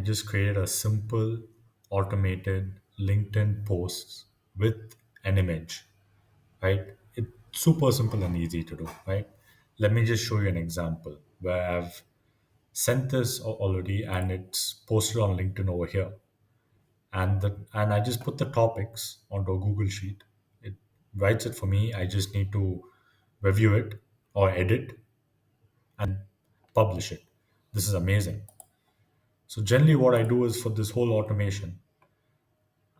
just created a simple automated LinkedIn post with an image, right? It's super simple and easy to do, right? Let me just show you an example where I've sent this already and it's posted on LinkedIn over here. And I just put the topics onto a Google sheet. It writes it for me. I just need to review it or edit and publish it. This is amazing. So generally what I do is for this whole automation,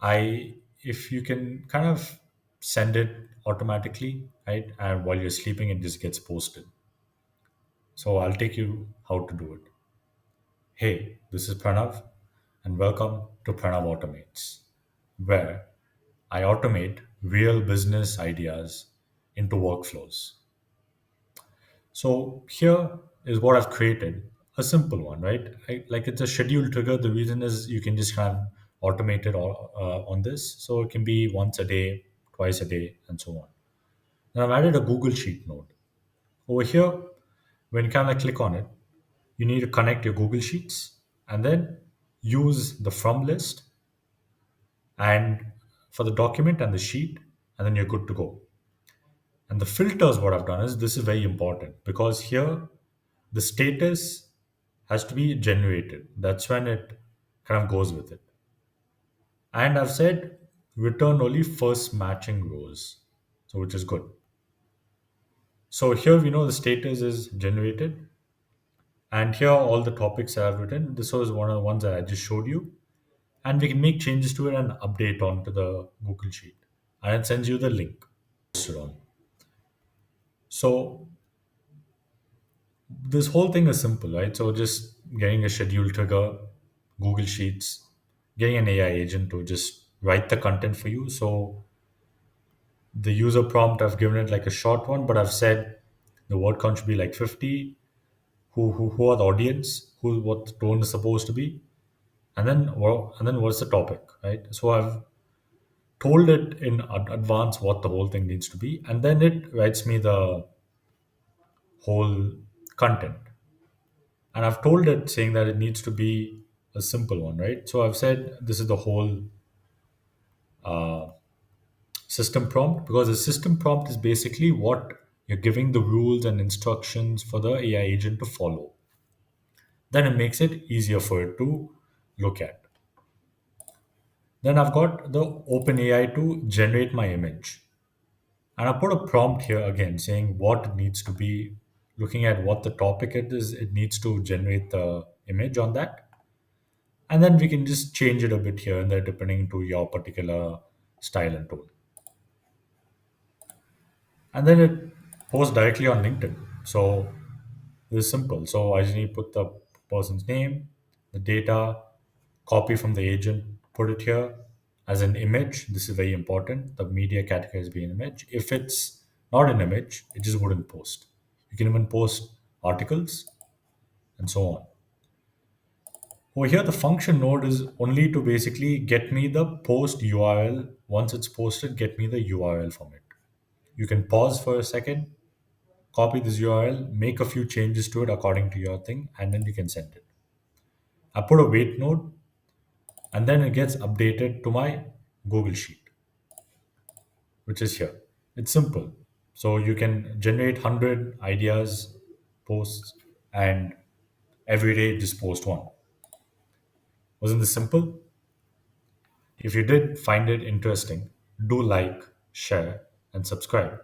I if you can kind of send it automatically, right? And while you're sleeping it just gets posted. So I'll take you how to do it. Hey, this is Pranav and welcome to Pranav Automates, where I automate real business ideas into workflows. So here is what I've created, a simple one, right? Like it's a scheduled trigger. The reason is you can just kind of automate it all, on this. So it can be once a day, twice a day, and so on. Now I've added a Google Sheet node. Over here, when you kind of click on it, you need to connect your Google Sheets and then use the from list and for the document and the sheet, and then you're good to go. And the filters, what I've done is this is very important because here the status has to be generated. That's when it kind of goes with it. And I've said return only first matching rows, so which is good. So here we know the status is generated, and here are all the topics that I've written. This was one of the ones that I just showed you, and we can make changes to it and update onto the Google Sheet, and it sends you the link. So this whole thing is simple, right? So just getting a schedule trigger, Google Sheets, getting an AI agent to just write the content for you. So the user prompt, I've given it like a short one, but I've said the word count should be like 50. Who are the audience? Who what the tone is supposed to be, and then what's the topic, right? So I've told it in advance what the whole thing needs to be, and then it writes me the whole content. And I've told it saying that it needs to be a simple one, right? So I've said this is the whole system prompt because the system prompt is basically what you're giving the rules and instructions for the AI agent to follow. Then it makes it easier for it to look at. Then I've got the OpenAI to generate my image. And I put a prompt here again saying what it needs to be, looking at what the topic it is, it needs to generate the image on that. And then we can just change it a bit here and there depending to your particular style and tone. And then it posts directly on LinkedIn. So it's simple. So I just need to put the person's name, the data, copy from the agent, put it here as an image. This is very important. The media category has been an image. If it's not an image, it just wouldn't post. You can even post articles and so on. Over here, the function node is only to basically get me the post URL. Once it's posted, get me the URL from it. You can pause for a second, copy this URL, make a few changes to it according to your thing, and then you can send it. I put a wait node, and then it gets updated to my Google Sheet, which is here. It's simple. So you can generate 100 ideas, posts, and every day just post one. Wasn't this simple? If you did find it interesting, do like, share, and subscribe.